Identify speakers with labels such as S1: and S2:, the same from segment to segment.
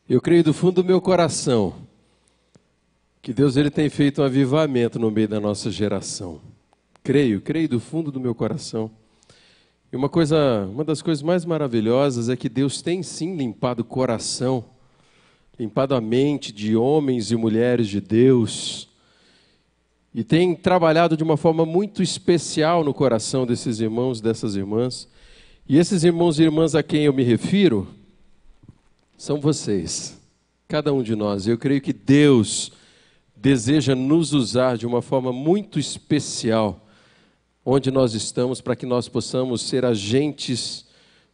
S1: Eu creio do fundo do meu coração que Deus ele tem feito um avivamento no meio da nossa geração. Creio do fundo do meu coração. E uma das coisas mais maravilhosas é que Deus tem sim limpado o coração, limpado a mente de homens e mulheres de Deus, e tem trabalhado de uma forma muito especial no coração desses irmãos e dessas irmãs. E esses irmãos e irmãs a quem eu me refiro são vocês, cada um de nós. Eu creio que Deus deseja nos usar de uma forma muito especial onde nós estamos, para que nós possamos ser agentes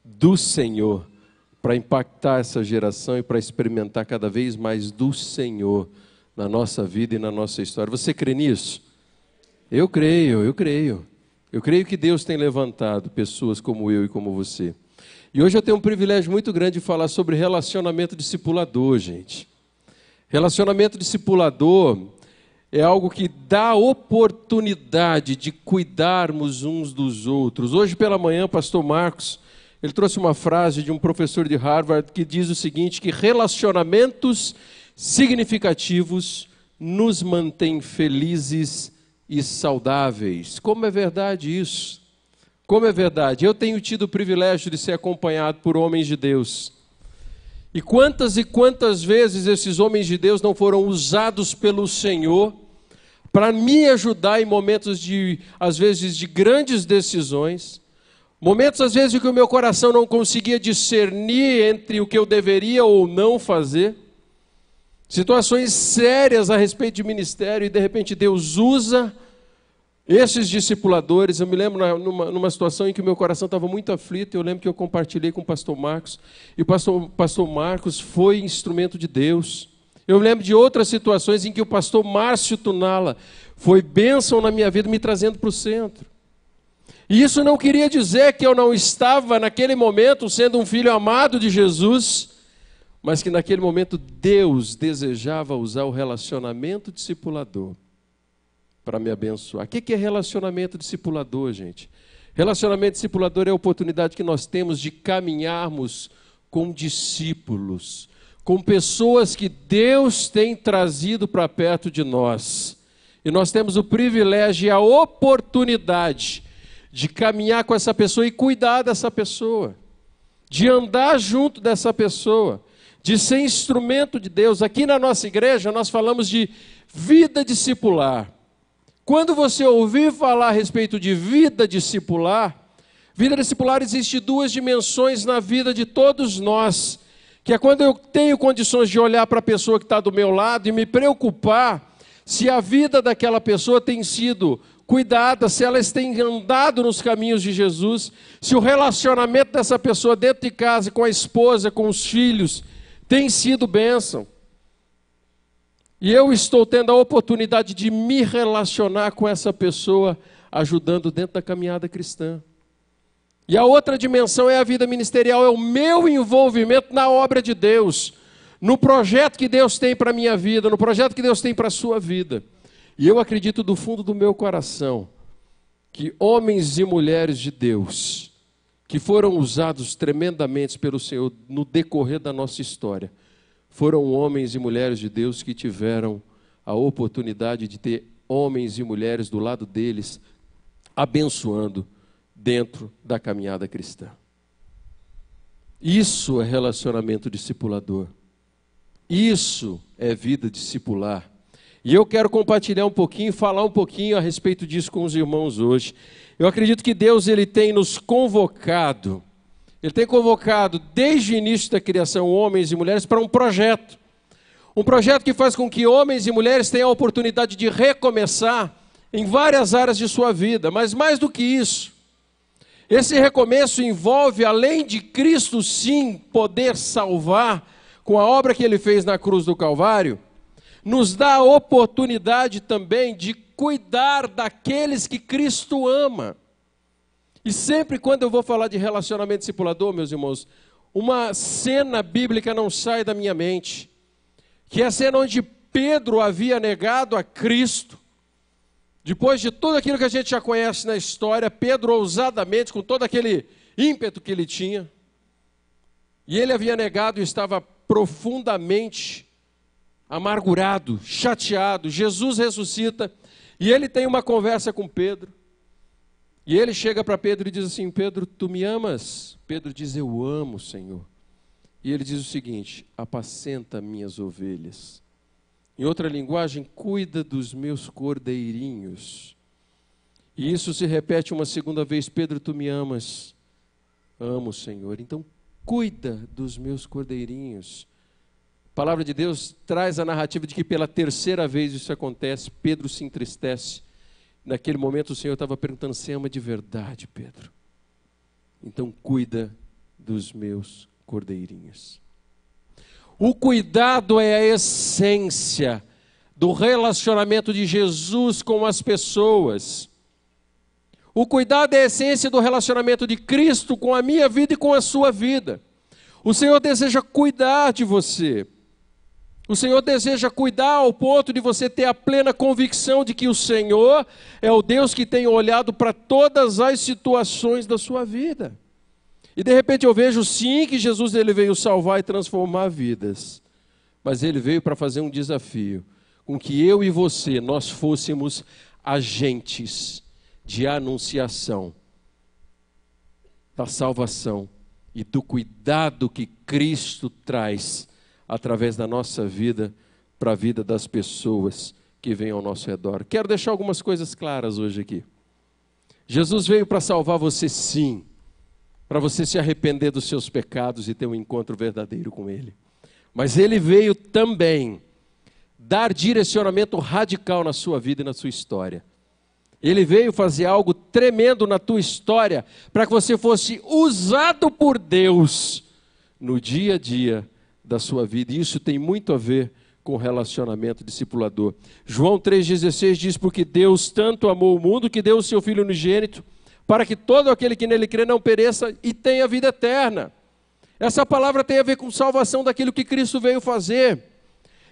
S1: do Senhor, para impactar essa geração e para experimentar cada vez mais do Senhor na nossa vida e na nossa história. Você crê nisso? Eu creio. Eu creio que Deus tem levantado pessoas como eu e como você. E hoje eu tenho um privilégio muito grande de falar sobre relacionamento discipulador, gente. Relacionamento discipulador é algo que dá oportunidade de cuidarmos uns dos outros. Hoje pela manhã, pastor Marcos, ele trouxe uma frase de um professor de Harvard que diz o seguinte, que relacionamentos significativos nos mantêm felizes e saudáveis. Como é verdade isso? Como é verdade? Eu tenho tido o privilégio de ser acompanhado por homens de Deus. E quantas vezes esses homens de Deus não foram usados pelo Senhor para me ajudar em momentos às vezes, de grandes decisões, momentos, às vezes, em que o meu coração não conseguia discernir entre o que eu deveria ou não fazer, situações sérias a respeito de ministério, e de repente Deus usa esses discipuladores. Eu me lembro numa situação em que o meu coração estava muito aflito. Eu lembro que eu compartilhei com o pastor Marcos, e o pastor Marcos foi instrumento de Deus. Eu lembro de outras situações em que o pastor Márcio Tunala foi bênção na minha vida, me trazendo para o centro. E isso não queria dizer que eu não estava naquele momento sendo um filho amado de Jesus, mas que naquele momento Deus desejava usar o relacionamento discipulador para me abençoar. O que é relacionamento discipulador, gente? Relacionamento discipulador é a oportunidade que nós temos de caminharmos com discípulos, com pessoas que Deus tem trazido para perto de nós. E nós temos o privilégio e a oportunidade de caminhar com essa pessoa e cuidar dessa pessoa, de andar junto dessa pessoa, de ser instrumento de Deus. Aqui na nossa igreja nós falamos de vida discipular. Quando você ouvir falar a respeito de vida discipular existe duas dimensões na vida de todos nós, que é quando eu tenho condições de olhar para a pessoa que está do meu lado e me preocupar se a vida daquela pessoa tem sido cuidada, se elas têm andado nos caminhos de Jesus, se o relacionamento dessa pessoa dentro de casa, com a esposa, com os filhos, tem sido bênção. E eu estou tendo a oportunidade de me relacionar com essa pessoa, ajudando dentro da caminhada cristã. E a outra dimensão é a vida ministerial, é o meu envolvimento na obra de Deus, no projeto que Deus tem para a minha vida, no projeto que Deus tem para a sua vida. E eu acredito do fundo do meu coração que homens e mulheres de Deus, que foram usados tremendamente pelo Senhor no decorrer da nossa história, foram homens e mulheres de Deus que tiveram a oportunidade de ter homens e mulheres do lado deles, abençoando dentro da caminhada cristã. Isso é relacionamento discipulador. Isso é vida discipular. E eu quero compartilhar um pouquinho, falar um pouquinho a respeito disso com os irmãos hoje. Eu acredito que Deus ele tem nos convocado, Ele tem convocado desde o início da criação homens e mulheres para um projeto que faz com que homens e mulheres tenham a oportunidade de recomeçar em várias áreas de sua vida, mas mais do que isso, esse recomeço envolve, além de Cristo sim poder salvar com a obra que Ele fez na cruz do Calvário, nos dá a oportunidade também de cuidar daqueles que Cristo ama. E sempre quando eu vou falar de relacionamento discipulador, meus irmãos, uma cena bíblica não sai da minha mente, que é a cena onde Pedro havia negado a Cristo. Depois de tudo aquilo que a gente já conhece na história, Pedro ousadamente, com todo aquele ímpeto que ele tinha, e ele havia negado e estava profundamente amargurado, chateado. Jesus ressuscita e ele tem uma conversa com Pedro. E ele chega para Pedro e diz assim: Pedro, tu me amas? Pedro diz: eu amo, Senhor. E ele diz o seguinte: apacenta minhas ovelhas. Em outra linguagem, cuida dos meus cordeirinhos. E isso se repete uma segunda vez: Pedro, tu me amas? Amo, Senhor. Então, cuida dos meus cordeirinhos. A palavra de Deus traz a narrativa de que pela terceira vez isso acontece. Pedro se entristece. Naquele momento o Senhor estava perguntando: você ama de verdade, Pedro? Então cuida dos meus cordeirinhos. O cuidado é a essência do relacionamento de Jesus com as pessoas. O cuidado é a essência do relacionamento de Cristo com a minha vida e com a sua vida. O Senhor deseja cuidar de você. O Senhor deseja cuidar ao ponto de você ter a plena convicção de que o Senhor é o Deus que tem olhado para todas as situações da sua vida. E de repente eu vejo sim que Jesus ele veio salvar e transformar vidas. Mas ele veio para fazer um desafio, com que eu e você, nós fôssemos agentes de anunciação da salvação e do cuidado que Cristo traz através da nossa vida, para a vida das pessoas que vêm ao nosso redor. Quero deixar algumas coisas claras hoje aqui. Jesus veio para salvar você sim, para você se arrepender dos seus pecados e ter um encontro verdadeiro com Ele. Mas Ele veio também dar direcionamento radical na sua vida e na sua história. Ele veio fazer algo tremendo na tua história, para que você fosse usado por Deus no dia a dia da sua vida. E isso tem muito a ver com o relacionamento discipulador. João 3,16 diz: porque Deus tanto amou o mundo que deu o seu Filho unigênito, para que todo aquele que nele crê não pereça e tenha vida eterna. Essa palavra tem a ver com salvação daquilo que Cristo veio fazer.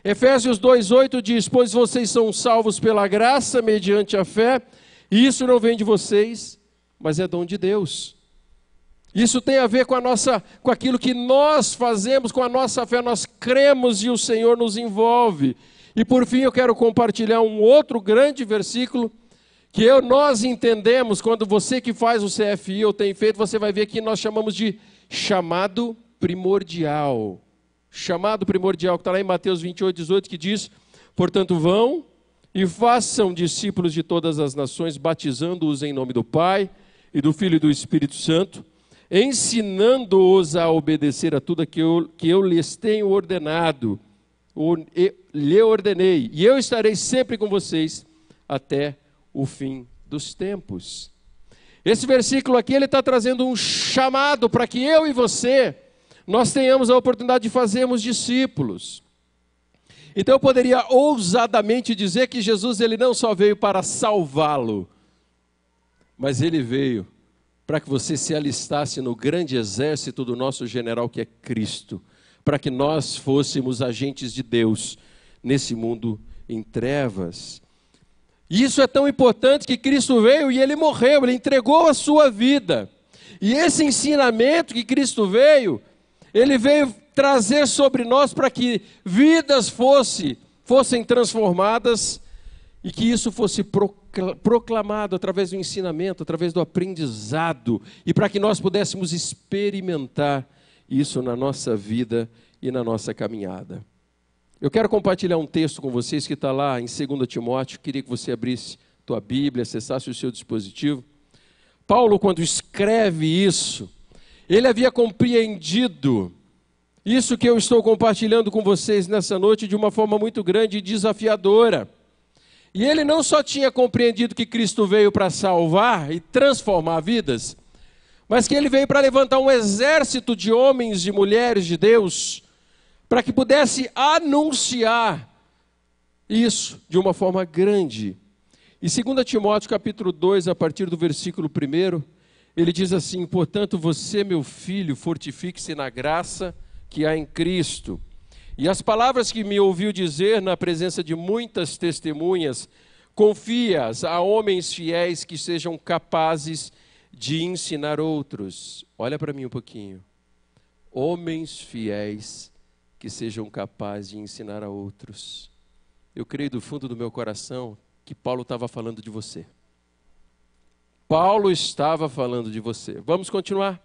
S1: Efésios 2,8 diz: pois vocês são salvos pela graça, mediante a fé, e isso não vem de vocês, mas é dom de Deus. Isso tem a ver com aquilo que nós fazemos, com a nossa fé, nós cremos e o Senhor nos envolve. E por fim eu quero compartilhar um outro grande versículo, que nós entendemos, quando você que faz o CFI ou tem feito, você vai ver que nós chamamos de chamado primordial. Chamado primordial, que está lá em Mateus 28,18, que diz: portanto vão e façam discípulos de todas as nações, batizando-os em nome do Pai, e do Filho e do Espírito Santo, ensinando-os a obedecer a tudo que eu lhes tenho ordenado, lhe ordenei, e eu estarei sempre com vocês até o fim dos tempos. Esse versículo aqui, ele está trazendo um chamado para que eu e você, nós tenhamos a oportunidade de fazermos discípulos. Então eu poderia ousadamente dizer que Jesus ele não só veio para salvá-lo, mas ele veio para que você se alistasse no grande exército do nosso general que é Cristo, para que nós fôssemos agentes de Deus nesse mundo em trevas. E isso é tão importante que Cristo veio e Ele morreu, Ele entregou a sua vida. E esse ensinamento que Cristo veio, Ele veio trazer sobre nós para que vidas fossem transformadas e que isso fosse proclamado através do ensinamento, através do aprendizado, e para que nós pudéssemos experimentar isso na nossa vida e na nossa caminhada. Eu quero compartilhar um texto com vocês que está lá em 2 Timóteo. Queria que você abrisse tua Bíblia, acessasse o seu dispositivo. Paulo, quando escreve isso, ele havia compreendido isso que eu estou compartilhando com vocês nessa noite de uma forma muito grande e desafiadora. E ele não só tinha compreendido que Cristo veio para salvar e transformar vidas, mas que ele veio para levantar um exército de homens e mulheres de Deus, para que pudesse anunciar isso de uma forma grande. E 2 Timóteo capítulo 2, a partir do versículo 1, ele diz assim: portanto, você, meu filho, fortifique-se na graça que há em Cristo. E as palavras que me ouviu dizer na presença de muitas testemunhas, confia-as a homens fiéis que sejam capazes de ensinar outros. Olha para mim um pouquinho. Homens fiéis que sejam capazes de ensinar a outros. Eu creio do fundo do meu coração que Paulo estava falando de você. Paulo estava falando de você. Vamos continuar.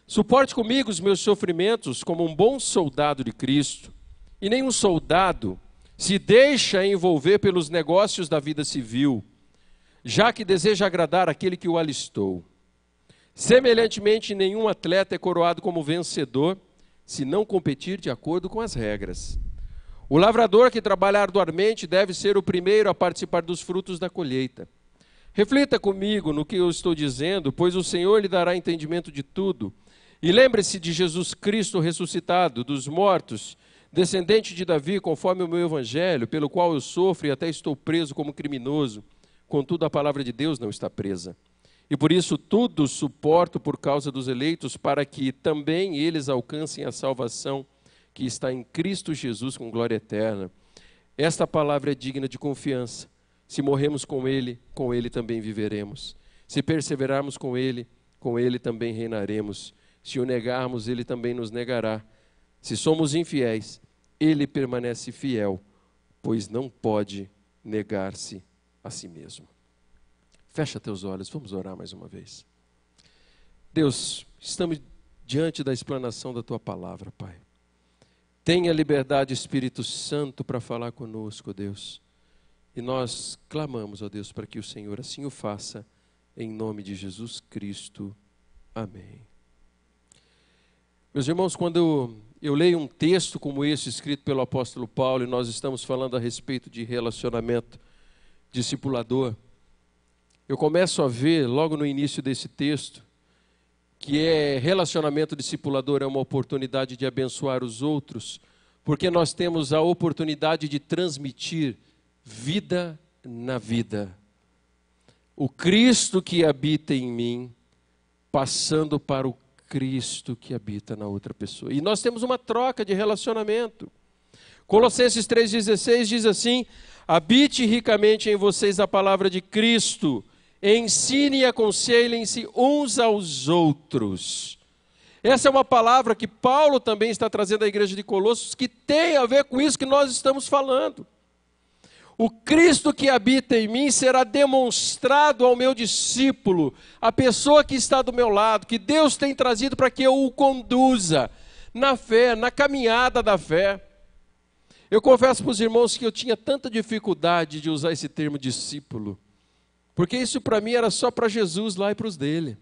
S1: Suporte comigo os meus sofrimentos como um bom soldado de Cristo. E nenhum soldado se deixa envolver pelos negócios da vida civil, já que deseja agradar aquele que o alistou. Semelhantemente, nenhum atleta é coroado como vencedor, se não competir de acordo com as regras. O lavrador que trabalha arduamente deve ser o primeiro a participar dos frutos da colheita. Reflita comigo no que eu estou dizendo, pois o Senhor lhe dará entendimento de tudo. E lembre-se de Jesus Cristo ressuscitado dos mortos, descendente de Davi, conforme o meu evangelho, pelo qual eu sofro e até estou preso como criminoso. Contudo, a palavra de Deus não está presa. E por isso tudo suporto por causa dos eleitos, para que também eles alcancem a salvação que está em Cristo Jesus com glória eterna. Esta palavra é digna de confiança. Se morremos com Ele também viveremos. Se perseverarmos com Ele também reinaremos. Se o negarmos, Ele também nos negará. Se somos infiéis, Ele permanece fiel, pois não pode negar-se a si mesmo. Fecha teus olhos, vamos orar mais uma vez. Deus, estamos diante da explanação da Tua palavra, Pai. Tenha liberdade, Espírito Santo, para falar conosco, Deus. E nós clamamos, ó Deus, para que o Senhor assim o faça, em nome de Jesus Cristo. Amém. Meus irmãos, quando eu leio um texto como esse, escrito pelo apóstolo Paulo, e nós estamos falando a respeito de relacionamento discipulador, eu começo a ver, logo no início desse texto, que relacionamento discipulador é uma oportunidade de abençoar os outros, porque nós temos a oportunidade de transmitir vida na vida. O Cristo que habita em mim, passando para o Cristo que habita na outra pessoa. E nós temos uma troca de relacionamento. Colossenses 3,16 diz assim: habite ricamente em vocês a palavra de Cristo, ensine e aconselhem-se uns aos outros. Essa é uma palavra que Paulo também está trazendo à igreja de Colossos, que tem a ver com isso que nós estamos falando. O Cristo que habita em mim será demonstrado ao meu discípulo, a pessoa que está do meu lado, que Deus tem trazido para que eu o conduza na fé, na caminhada da fé. Eu confesso para os irmãos que eu tinha tanta dificuldade de usar esse termo discípulo, porque isso para mim era só para Jesus lá e para os dele.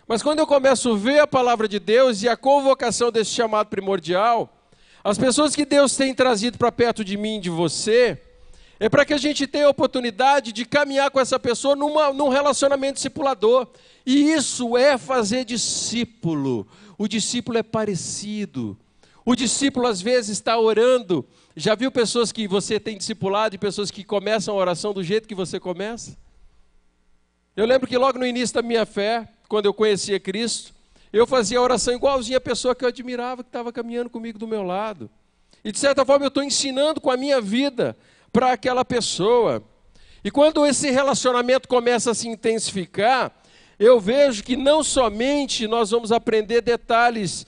S1: Mas quando eu começo a ver a palavra de Deus e a convocação desse chamado primordial, as pessoas que Deus tem trazido para perto de mim e de você, é para que a gente tenha a oportunidade de caminhar com essa pessoa num relacionamento discipulador. E isso é fazer discípulo. O discípulo é parecido. O discípulo às vezes está orando. Já viu pessoas que você tem discipulado e pessoas que começam a oração do jeito que você começa? Eu lembro que logo no início da minha fé, quando eu conhecia Cristo, eu fazia a oração igualzinha a pessoa que eu admirava, que estava caminhando comigo do meu lado. E de certa forma eu estou ensinando com a minha vida para aquela pessoa. E quando esse relacionamento começa a se intensificar, eu vejo que não somente nós vamos aprender detalhes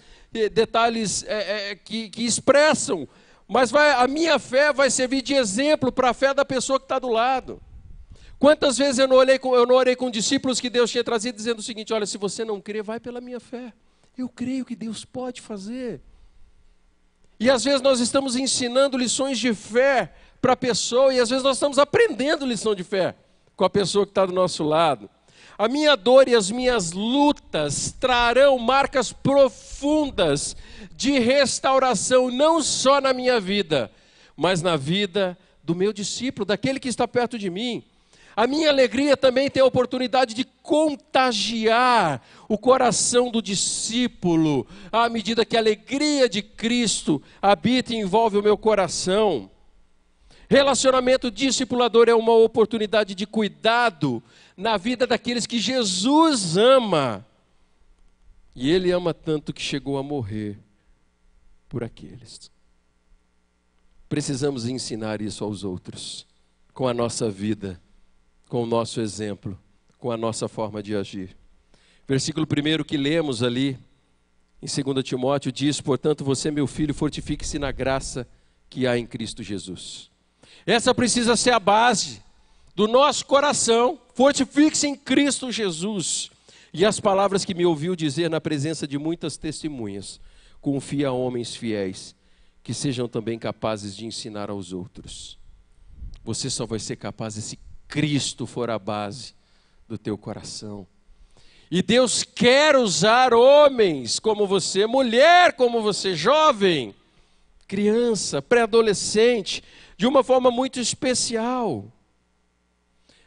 S1: que expressam, mas a minha fé vai servir de exemplo para a fé da pessoa que está do lado. Quantas vezes eu não orei com discípulos que Deus tinha trazido dizendo o seguinte: olha, se você não crê, vai pela minha fé. Eu creio que Deus pode fazer. E às vezes nós estamos ensinando lições de fé para a pessoa, e às vezes nós estamos aprendendo lição de fé com a pessoa que está do nosso lado. A minha dor e as minhas lutas trarão marcas profundas de restauração, não só na minha vida, mas na vida do meu discípulo, daquele que está perto de mim. A minha alegria também tem a oportunidade de contagiar o coração do discípulo, à medida que a alegria de Cristo habita e envolve o meu coração. Relacionamento discipulador é uma oportunidade de cuidado na vida daqueles que Jesus ama. E Ele ama tanto que chegou a morrer por aqueles. Precisamos ensinar isso aos outros, com a nossa vida, com o nosso exemplo, com a nossa forma de agir. Versículo 1 que lemos ali, Em 2 Timóteo diz, portanto, você, meu filho, fortifique-se na graça que há em Cristo Jesus. Essa precisa ser a base do nosso coração. Fortifique-se em Cristo Jesus. E as palavras que me ouviu dizer na presença de muitas testemunhas, confia a homens fiéis, que sejam também capazes de ensinar aos outros. Você só vai ser capaz se Cristo for a base do teu coração. E Deus quer usar homens como você, mulher como você, jovem, criança, pré-adolescente, de uma forma muito especial.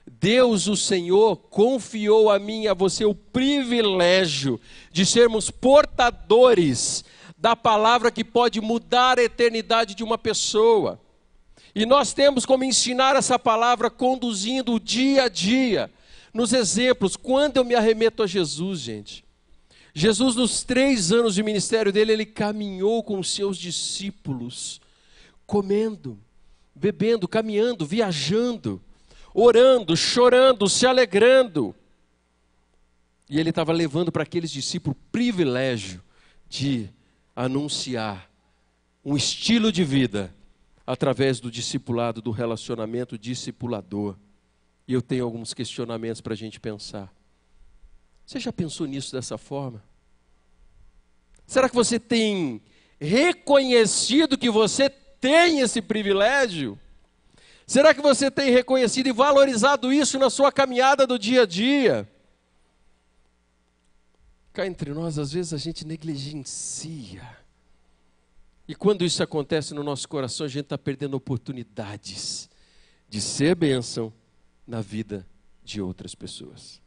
S1: Deus, o Senhor, confiou a mim e a você o privilégio de sermos portadores da palavra que pode mudar a eternidade de uma pessoa. E nós temos como ensinar essa palavra conduzindo o dia a dia, nos exemplos. Quando eu me arremeto a Jesus, gente, Jesus nos 3 anos de ministério dele, ele caminhou com os seus discípulos, comendo, bebendo, caminhando, viajando, orando, chorando, se alegrando. E ele estava levando para aqueles discípulos o privilégio de anunciar um estilo de vida através do discipulado, do relacionamento discipulador. E eu tenho alguns questionamentos para a gente pensar. Você já pensou nisso dessa forma? Será que você tem reconhecido que você tem esse privilégio? Será que você tem reconhecido e valorizado isso na sua caminhada do dia a dia? Cá entre nós, às vezes a gente negligencia. E quando isso acontece no nosso coração, a gente está perdendo oportunidades de ser bênção na vida de outras pessoas.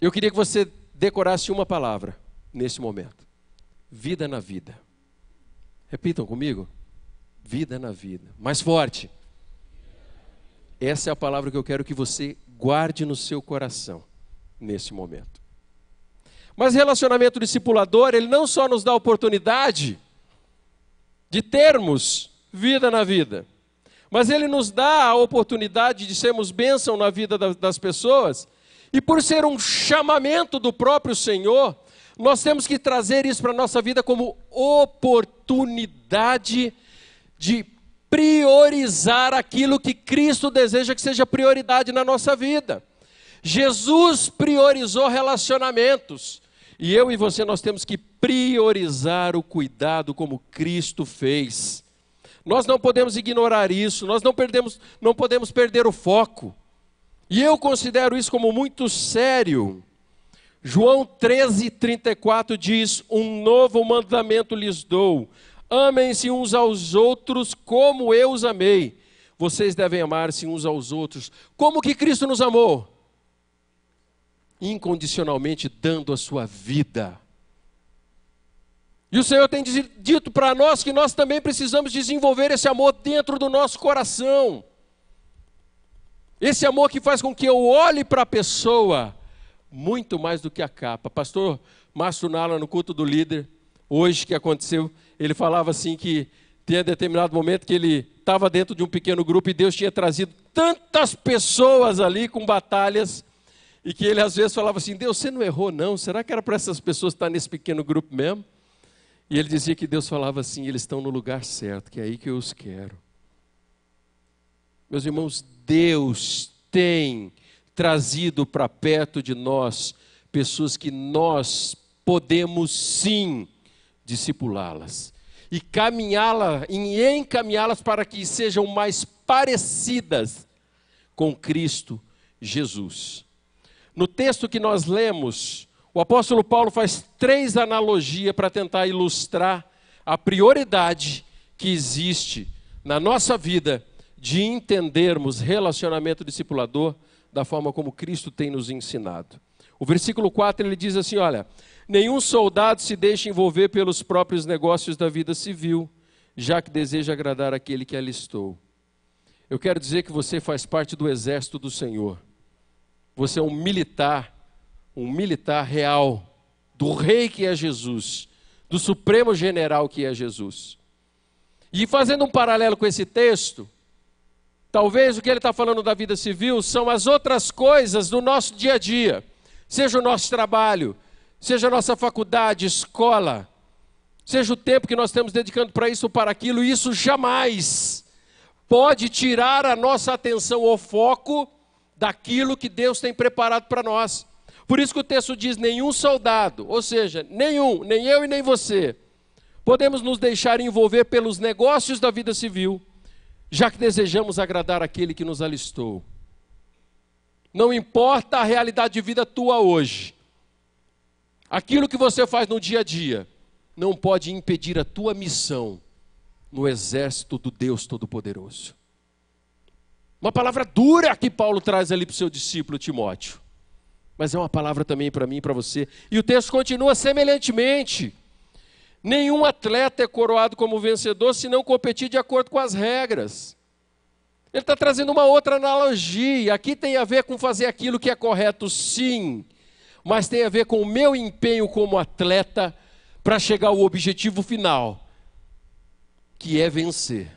S1: Eu queria que você decorasse uma palavra nesse momento. Vida na vida. Repitam comigo. Vida na vida. Mais forte. Essa é a palavra que eu quero que você guarde no seu coração nesse momento. Mas relacionamento discipulador, ele não só nos dá a oportunidade de termos vida na vida, mas ele nos dá a oportunidade de sermos bênção na vida das pessoas, e por ser um chamamento do próprio Senhor, nós temos que trazer isso para a nossa vida como oportunidade de priorizar aquilo que Cristo deseja que seja prioridade na nossa vida. Jesus priorizou relacionamentos, e eu e você nós temos que priorizar o cuidado como Cristo fez. Nós não podemos ignorar isso, nós não podemos perder o foco. E eu considero isso como muito sério. João 13:34 diz, um novo mandamento lhes dou, amem-se uns aos outros como eu os amei. Vocês devem amar-se uns aos outros. Como que Cristo nos amou? Incondicionalmente, dando a sua vida. E o Senhor tem dito para nós que nós também precisamos desenvolver esse amor dentro do nosso coração. Esse amor que faz com que eu olhe para a pessoa muito mais do que a capa. Pastor Márcio Nala, no culto do líder, hoje que aconteceu, ele falava assim que tinha determinado momento que ele estava dentro de um pequeno grupo e Deus tinha trazido tantas pessoas ali com batalhas, e que ele às vezes falava assim, Deus, você não errou não? Será que era para essas pessoas estar nesse pequeno grupo mesmo? E ele dizia que Deus falava assim, eles estão no lugar certo, que é aí que eu os quero. Meus irmãos, Deus tem trazido para perto de nós pessoas que nós podemos sim discipulá-las e encaminhá-las para que sejam mais parecidas com Cristo Jesus. No texto que nós lemos, o apóstolo Paulo faz 3 analogias para tentar ilustrar a prioridade que existe na nossa vida de entendermos relacionamento discipulador da forma como Cristo tem nos ensinado. O versículo 4 ele diz assim, olha, nenhum soldado se deixa envolver pelos próprios negócios da vida civil, já que deseja agradar aquele que alistou. Eu quero dizer que você faz parte do exército do Senhor. Você é um militar real, do rei que é Jesus, do supremo general que é Jesus. E fazendo um paralelo com esse texto, talvez o que ele está falando da vida civil são as outras coisas do nosso dia a dia, seja o nosso trabalho, seja a nossa faculdade, escola, seja o tempo que nós estamos dedicando para isso ou para aquilo, isso jamais pode tirar a nossa atenção ou foco daquilo que Deus tem preparado para nós. Por isso que o texto diz, nenhum soldado, ou seja, nenhum, nem eu e nem você, podemos nos deixar envolver pelos negócios da vida civil, já que desejamos agradar aquele que nos alistou. Não importa a realidade de vida tua hoje, aquilo que você faz no dia a dia, não pode impedir a tua missão no exército do Deus Todo-Poderoso. Uma palavra dura que Paulo traz ali para o seu discípulo Timóteo, mas é uma palavra também para mim e para você. E o texto continua semelhantemente. Nenhum atleta é coroado como vencedor se não competir de acordo com as regras. Ele está trazendo uma outra analogia. Aqui tem a ver com fazer aquilo que é correto, sim, mas tem a ver com o meu empenho como atleta para chegar ao objetivo final, que é vencer.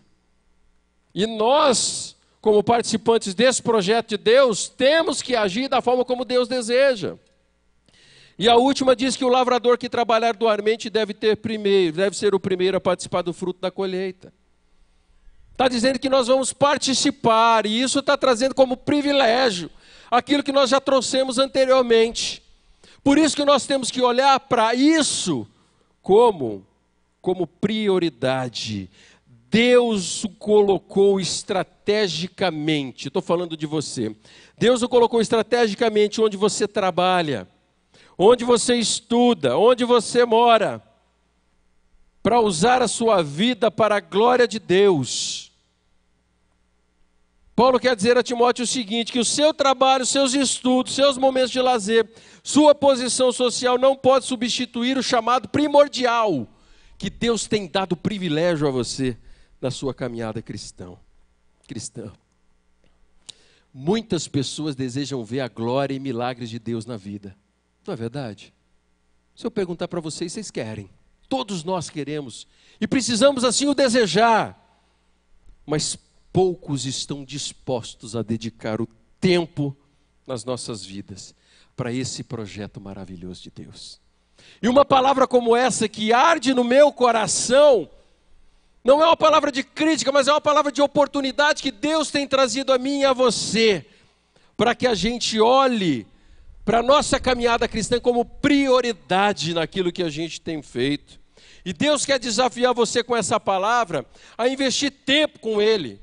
S1: E nós, como participantes desse projeto de Deus, temos que agir da forma como Deus deseja. E a última diz que o lavrador que trabalhar arduamente deve ser o primeiro a participar do fruto da colheita. Está dizendo que nós vamos participar, e isso está trazendo como privilégio aquilo que nós já trouxemos anteriormente. Por isso que nós temos que olhar para isso como prioridade. Deus o colocou estrategicamente, estou falando de você. Deus o colocou estrategicamente onde você trabalha, onde você estuda, onde você mora, para usar a sua vida para a glória de Deus. Paulo quer dizer a Timóteo o seguinte, que o seu trabalho, seus estudos, seus momentos de lazer, sua posição social não pode substituir o chamado primordial que Deus tem dado privilégio a você na sua caminhada cristã. Muitas pessoas desejam ver a glória e milagres de Deus na vida. Não é verdade? Se eu perguntar para vocês, vocês querem. Todos nós queremos. E precisamos assim o desejar. Mas poucos estão dispostos a dedicar o tempo nas nossas vidas para esse projeto maravilhoso de Deus. E uma palavra como essa que arde no meu coração, não é uma palavra de crítica, mas é uma palavra de oportunidade que Deus tem trazido a mim e a você, para que a gente olhe para a nossa caminhada cristã como prioridade naquilo que a gente tem feito. E Deus quer desafiar você com essa palavra a investir tempo com Ele,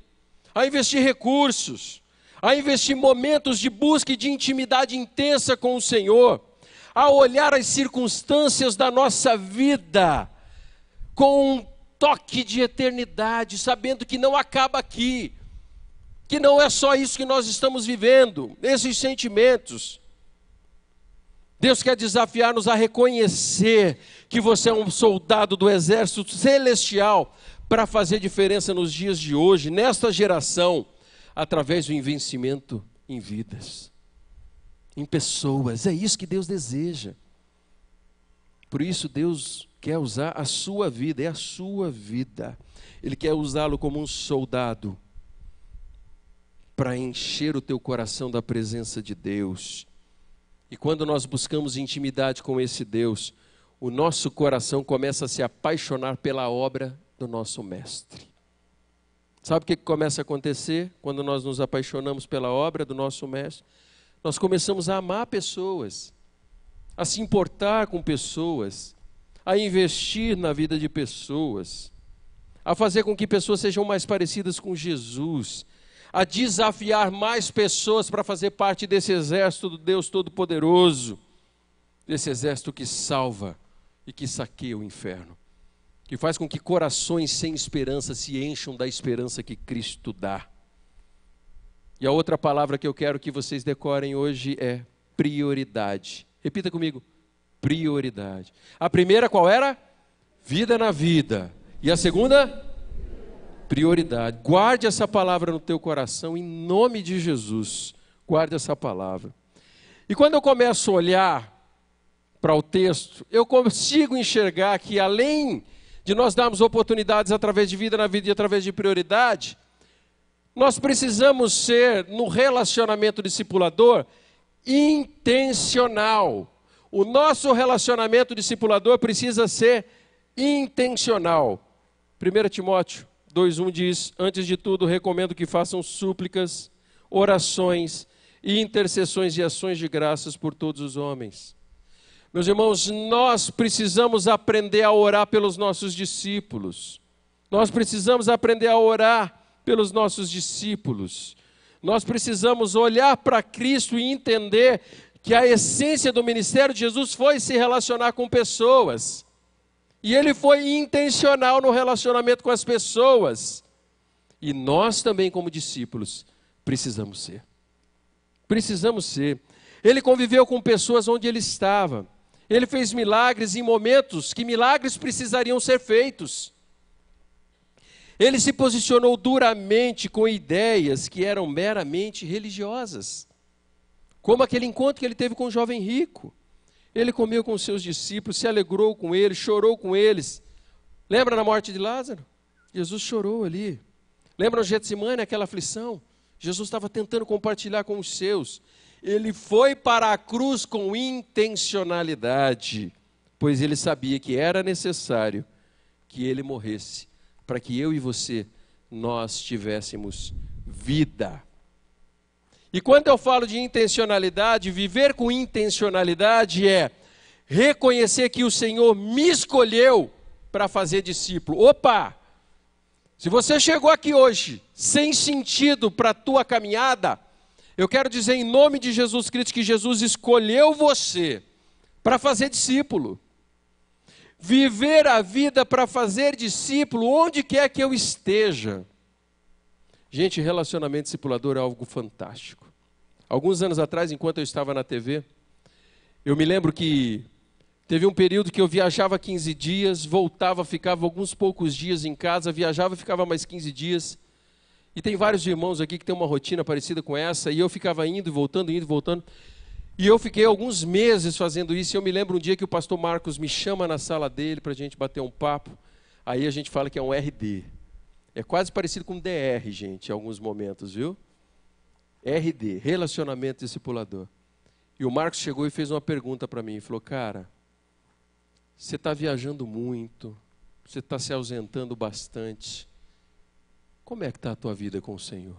S1: a investir recursos, a investir momentos de busca e de intimidade intensa com o Senhor, a olhar as circunstâncias da nossa vida com um toque de eternidade, sabendo que não acaba aqui, que não é só isso que nós estamos vivendo, esses sentimentos. Deus quer desafiar-nos a reconhecer que você é um soldado do exército celestial para fazer diferença nos dias de hoje, nesta geração, através do investimento em vidas, em pessoas. É isso que Deus deseja. Por isso Deus quer usar a sua vida, é a sua vida. Ele quer usá-lo como um soldado para encher o teu coração da presença de Deus. E quando nós buscamos intimidade com esse Deus, o nosso coração começa a se apaixonar pela obra do nosso Mestre. Sabe o que começa a acontecer quando nós nos apaixonamos pela obra do nosso Mestre? Nós começamos a amar pessoas, a se importar com pessoas, a investir na vida de pessoas, a fazer com que pessoas sejam mais parecidas com Jesus, a desafiar mais pessoas para fazer parte desse exército do Deus Todo-Poderoso, desse exército que salva e que saqueia o inferno, que faz com que corações sem esperança se encham da esperança que Cristo dá. E a outra palavra que eu quero que vocês decorem hoje é prioridade. Repita comigo, prioridade. A primeira qual era? Vida na vida. E a segunda? Prioridade. Guarde essa palavra no teu coração, em nome de Jesus. Guarde essa palavra. E quando eu começo a olhar para o texto, eu consigo enxergar que além de nós darmos oportunidades através de vida na vida e através de prioridade, nós precisamos ser, no relacionamento discipulador, intencional. o nosso relacionamento discipulador precisa ser intencional. 1 Timóteo 2,1 diz: antes de tudo, recomendo que façam súplicas, orações e intercessões e ações de graças por todos os homens. Meus irmãos, nós precisamos aprender a orar pelos nossos discípulos. Nós precisamos aprender a orar pelos nossos discípulos. Nós precisamos olhar para Cristo e entender que a essência do ministério de Jesus foi se relacionar com pessoas. E ele foi intencional no relacionamento com as pessoas. E nós também, como discípulos, precisamos ser. Precisamos ser. Ele conviveu com pessoas onde ele estava. Ele fez milagres em momentos que milagres precisariam ser feitos. Ele se posicionou duramente com ideias que eram meramente religiosas. Como aquele encontro que ele teve com o jovem rico. Ele comeu com os seus discípulos, se alegrou com eles, chorou com eles. Lembra na morte de Lázaro? Jesus chorou ali. Lembra no Getsemane, aquela aflição? Jesus estava tentando compartilhar com os seus. Ele foi para a cruz com intencionalidade, pois ele sabia que era necessário que ele morresse, para que eu e você, nós tivéssemos vida. E quando eu falo de intencionalidade, viver com intencionalidade é reconhecer que o Senhor me escolheu para fazer discípulo. Opa! Se você chegou aqui hoje sem sentido para a tua caminhada, eu quero dizer em nome de Jesus Cristo que Jesus escolheu você para fazer discípulo. Viver a vida para fazer discípulo onde quer que eu esteja. Gente, relacionamento discipulador é algo fantástico. Alguns anos atrás, enquanto eu estava na TV, eu me lembro que teve um período que eu viajava 15 dias, voltava, ficava alguns poucos dias em casa, viajava, ficava mais 15 dias. E tem vários irmãos aqui que têm uma rotina parecida com essa, e eu ficava indo e voltando, indo e voltando. E eu fiquei alguns meses fazendo isso, e eu me lembro um dia que o pastor Marcos me chama na sala dele para a gente bater um papo. Aí a gente fala que é um RD. É quase parecido com DR, gente, em alguns momentos, viu? RD, relacionamento discipulador. E o Marcos chegou e fez uma pergunta para mim, falou: cara, você está viajando muito, você está se ausentando bastante, como é que está a tua vida com o Senhor?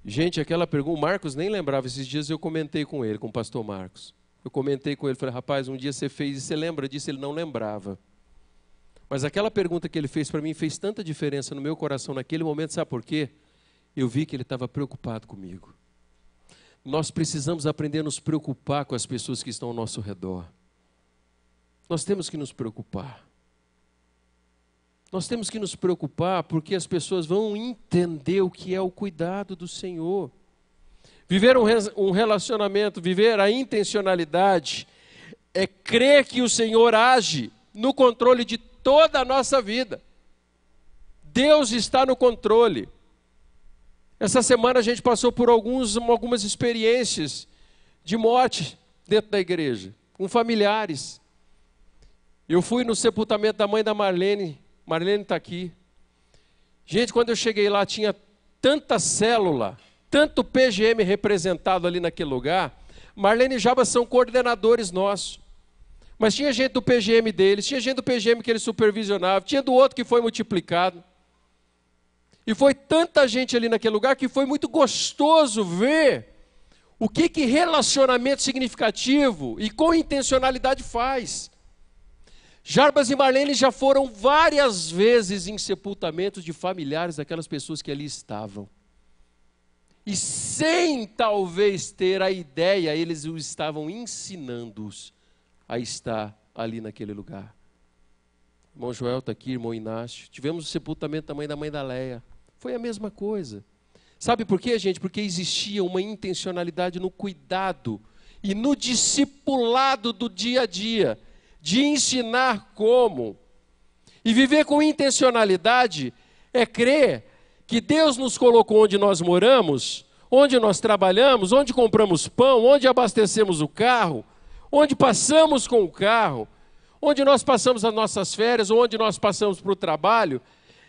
S1: Gente, aquela pergunta, o Marcos nem lembrava, esses dias eu comentei com ele, com o pastor Marcos. Eu comentei com ele, falei: rapaz, um dia você fez e você lembra disso? Ele não lembrava. Mas aquela pergunta que ele fez para mim fez tanta diferença no meu coração naquele momento, sabe por quê? Eu vi que ele estava preocupado comigo. Nós precisamos aprender a nos preocupar com as pessoas que estão ao nosso redor. Nós temos que nos preocupar. Nós temos que nos preocupar porque as pessoas vão entender o que é o cuidado do Senhor. Viver um relacionamento, viver a intencionalidade, é crer que o Senhor age no controle de toda a nossa vida. Deus está no controle. Essa semana a gente passou por algumas experiências de morte dentro da igreja, com familiares. Eu fui no sepultamento da mãe da Marlene. Marlene está aqui. Gente, quando eu cheguei lá, tinha tanta célula, tanto PGM representado ali naquele lugar. Marlene e Jaba são coordenadores nossos. Mas tinha gente do PGM deles, tinha gente do PGM que eles supervisionavam, tinha do outro que foi multiplicado. E foi tanta gente ali naquele lugar que foi muito gostoso ver o que relacionamento significativo e com intencionalidade faz. Jarbas e Marlene já foram várias vezes em sepultamentos de familiares daquelas pessoas que ali estavam. E sem talvez ter a ideia, eles o estavam ensinando-os a estar ali naquele lugar. Irmão Joel está aqui, irmão Inácio. Tivemos o sepultamento também da mãe da Leia. Foi a mesma coisa. Sabe por quê, gente? Porque existia uma intencionalidade no cuidado e no discipulado do dia a dia, de ensinar como. E viver com intencionalidade é crer que Deus nos colocou onde nós moramos, onde nós trabalhamos, onde compramos pão, onde abastecemos o carro, onde passamos com o carro, onde nós passamos as nossas férias, ou onde nós passamos para o trabalho.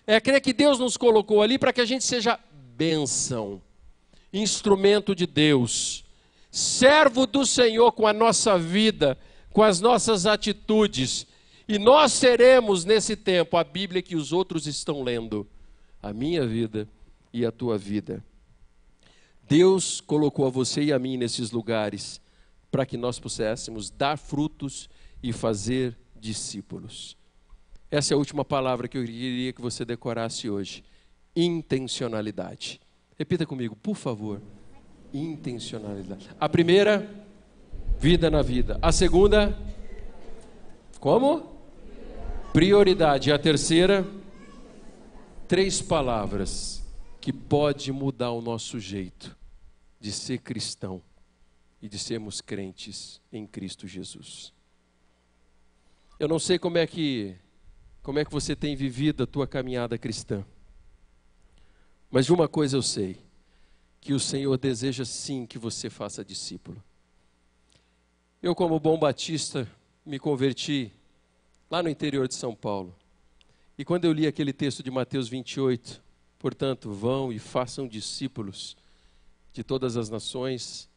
S1: É crer que Deus nos colocou ali para que a gente seja bênção, instrumento de Deus, servo do Senhor com a nossa vida, com as nossas atitudes. E nós seremos nesse tempo a Bíblia que os outros estão lendo, a minha vida e a tua vida. Deus colocou a você e a mim nesses lugares para que nós pudéssemos dar frutos e fazer discípulos. Essa é a última palavra que eu queria que você decorasse hoje. Intencionalidade. Repita comigo, por favor. Intencionalidade. A primeira, vida na vida. A segunda, como? Prioridade. E a terceira, 3 palavras que pode mudar o nosso jeito de ser cristão e de sermos crentes em Cristo Jesus. Eu não sei como é que você tem vivido a tua caminhada cristã, mas de uma coisa eu sei, que o Senhor deseja sim que você faça discípulo. Eu, como bom batista, me converti lá no interior de São Paulo. E quando eu li aquele texto de Mateus 28, portanto, vão e façam discípulos de todas as nações,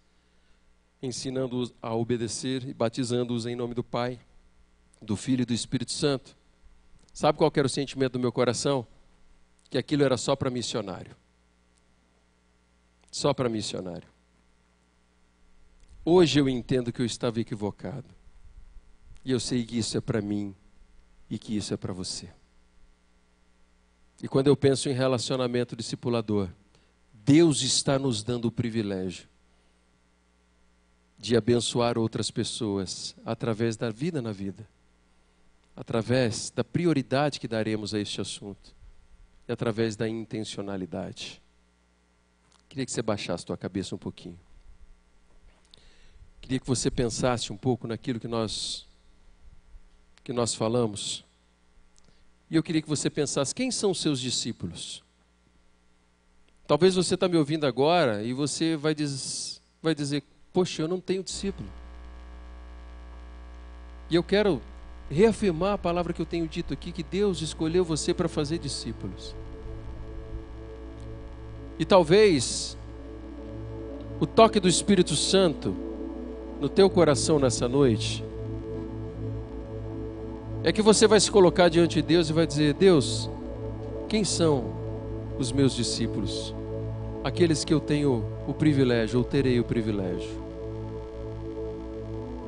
S1: ensinando-os a obedecer e batizando-os em nome do Pai, do Filho e do Espírito Santo. Sabe qual era o sentimento do meu coração? Que aquilo era só para missionário. Só para missionário. Hoje eu entendo que eu estava equivocado. E eu sei que isso é para mim e que isso é para você. E quando eu penso em relacionamento discipulador, Deus está nos dando o privilégio de abençoar outras pessoas através da vida na vida, através da prioridade que daremos a este assunto e através da intencionalidade. Queria que você baixasse a tua cabeça um pouquinho. Queria que você pensasse um pouco naquilo que nós falamos. E eu queria que você pensasse, quem são os seus discípulos? Talvez você está me ouvindo agora e você vai dizer, poxa, eu não tenho discípulo. E eu quero reafirmar a palavra que eu tenho dito aqui, que Deus escolheu você para fazer discípulos. E talvez o toque do Espírito Santo no teu coração nessa noite é que você vai se colocar diante de Deus e vai dizer, Deus, quem são os meus discípulos? Aqueles que eu tenho o privilégio, ou terei o privilégio.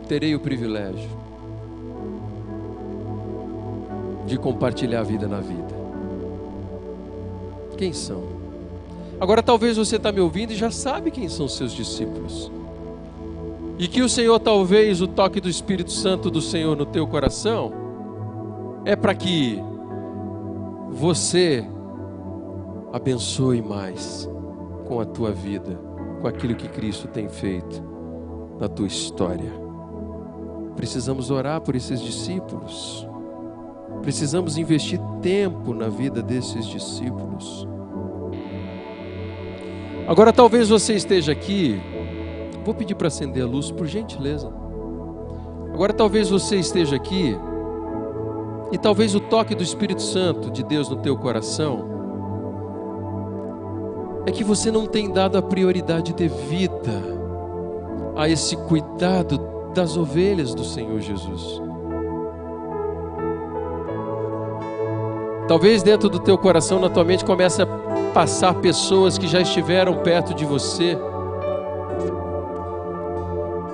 S1: Terei o privilégio de compartilhar a vida na vida. Quem são? Agora talvez você está me ouvindo e já sabe quem são os seus discípulos. E que o Senhor, talvez o toque do Espírito Santo do Senhor no teu coração é para que você abençoe mais com a tua vida, com aquilo que Cristo tem feito na tua história. Precisamos orar por esses discípulos. Precisamos investir tempo na vida desses discípulos. Agora talvez você esteja aqui, vou pedir para acender a luz, por gentileza. Agora talvez você esteja aqui e talvez o toque do Espírito Santo de Deus no teu coração é que você não tem dado a prioridade devida a esse cuidado das ovelhas do Senhor Jesus. Talvez dentro do teu coração, na tua mente, comece a passar pessoas que já estiveram perto de você.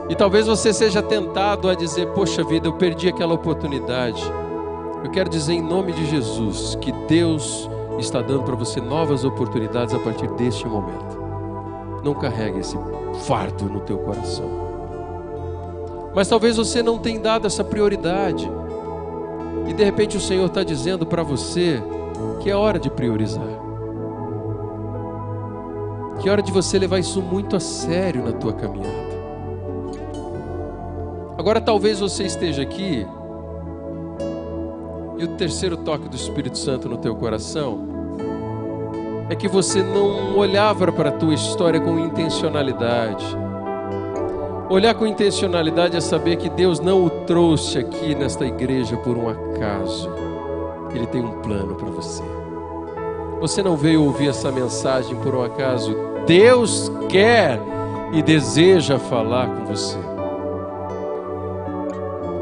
S1: E talvez você seja tentado a dizer, poxa vida, eu perdi aquela oportunidade. Eu quero dizer em nome de Jesus que Deus está dando para você novas oportunidades a partir deste momento. Não carregue esse fardo no teu coração. Mas talvez você não tenha dado essa prioridade. E de repente o Senhor está dizendo para você que é hora de priorizar. Que é hora de você levar isso muito a sério na tua caminhada. Agora talvez você esteja aqui e o terceiro toque do Espírito Santo no teu coração é que você não olhava para a tua história com intencionalidade. Olhar com intencionalidade é saber que Deus não o trouxe aqui nesta igreja por um acaso. Ele tem um plano para você. Você não veio ouvir essa mensagem por um acaso. Deus quer e deseja falar com você.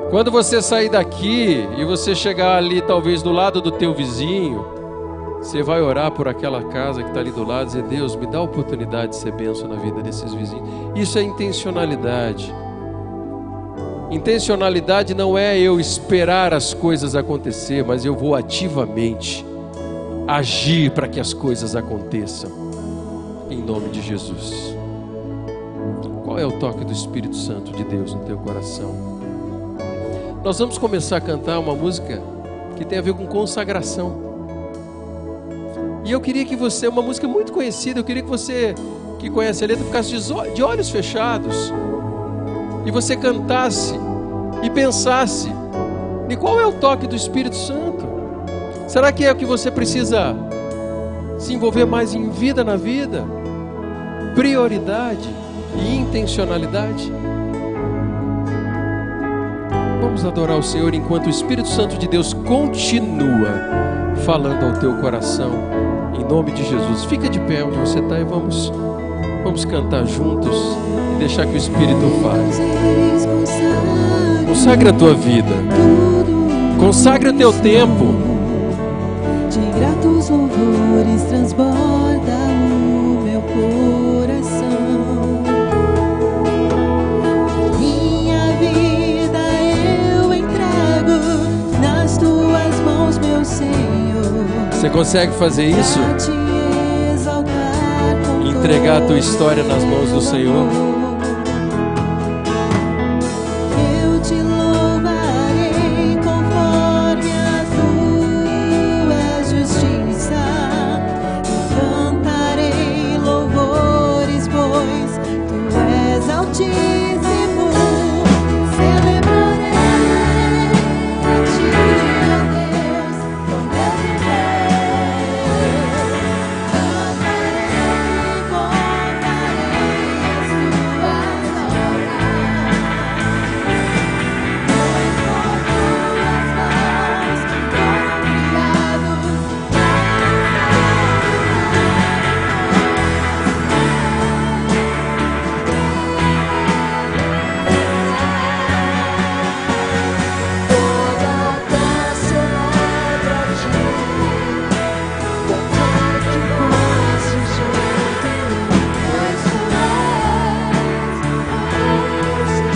S1: Quando você sair daqui e você chegar ali talvez do lado do teu vizinho, você vai orar por aquela casa que está ali do lado e dizer: Deus, me dá a oportunidade de ser bênção na vida desses vizinhos. Isso é intencionalidade. Intencionalidade não é eu esperar as coisas acontecer, mas eu vou ativamente agir para que as coisas aconteçam, em nome de Jesus. Qual é o toque do Espírito Santo de Deus no teu coração? Nós vamos começar a cantar uma música que tem a ver com consagração. E eu queria que você, uma música muito conhecida, eu queria que você, que conhece a letra, ficasse de olhos fechados e você cantasse e pensasse em qual é o toque do Espírito Santo. Será que é o que você precisa se envolver mais em vida na vida? Prioridade e intencionalidade? Vamos adorar o Senhor enquanto o Espírito Santo de Deus continua falando ao teu coração, em nome de Jesus. Fica de pé onde você está e vamos cantar juntos e deixar que o Espírito fale. Consagra a tua vida, consagra o teu tempo.
S2: De gratos louvores transborda o meu coração. Minha vida eu entrego nas tuas mãos, meu Senhor.
S1: Você consegue fazer isso? Entregar a tua história nas mãos do Senhor?
S2: Eu te louvarei conforme a tua justiça. Cantarei louvores, pois tu és altíssimo. Celebrarei a ti, ó Deus, com meu viver. Cantarei, contarei as tuas obras, pois por tuas mãos foram criados. Toda dança celebra a ti, cantar que posso junto, pois tu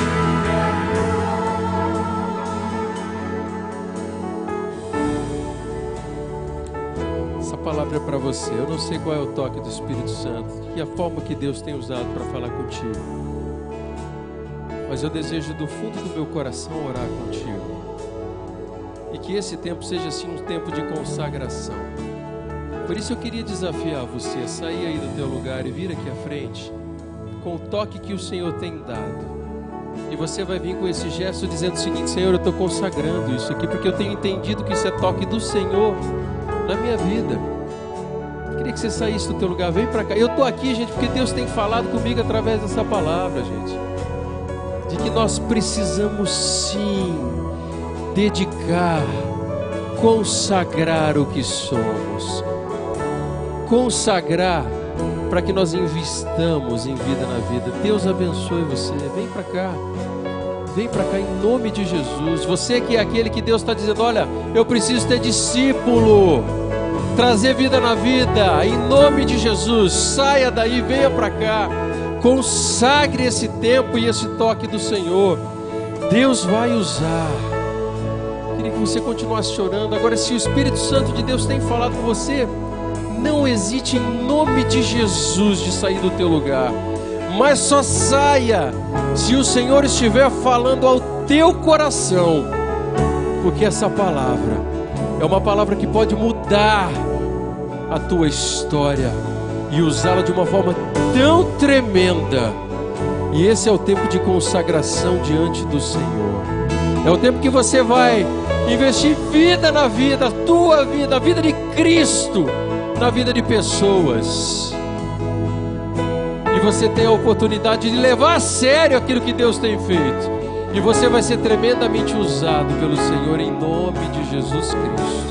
S1: Essa palavra é para você. Eu não sei qual é o toque do Espírito Santo e a forma que Deus tem usado para falar contigo, mas eu desejo do fundo do meu coração orar contigo, e que esse tempo seja assim um tempo de consagração. Por isso eu queria desafiar você a sair aí do teu lugar e vir aqui à frente com o toque que o Senhor tem dado. E você vai vir com esse gesto dizendo o seguinte: Senhor, eu estou consagrando isso aqui porque eu tenho entendido que isso é toque do Senhor na minha vida. Eu queria que você saísse do teu lugar. Vem para cá. Eu estou aqui, gente, porque Deus tem falado comigo através dessa palavra, gente, de que nós precisamos sim dedicar, consagrar o que somos, consagrar para que nós investamos em vida na vida. Deus abençoe você. Vem para cá. Vem para cá em nome de Jesus. Você que é aquele que Deus está dizendo: olha, eu preciso ter discípulo, trazer vida na vida, em nome de Jesus. Saia daí, venha para cá, consagre esse tempo e esse toque do Senhor. Deus vai usar. Queria que você continuasse chorando. Agora, se o Espírito Santo de Deus tem falado com você, não hesite em nome de Jesus de sair do teu lugar, mas só saia se o Senhor estiver falando ao teu coração, porque essa palavra é uma palavra que pode mudar a tua história e usá-la de uma forma tão tremenda. E esse é o tempo de consagração diante do Senhor. É o tempo que você vai investir vida na vida, a tua vida, a vida de Cristo na vida de pessoas. E você tem a oportunidade de levar a sério aquilo que Deus tem feito. E você vai ser tremendamente usado pelo Senhor em nome de Jesus Cristo.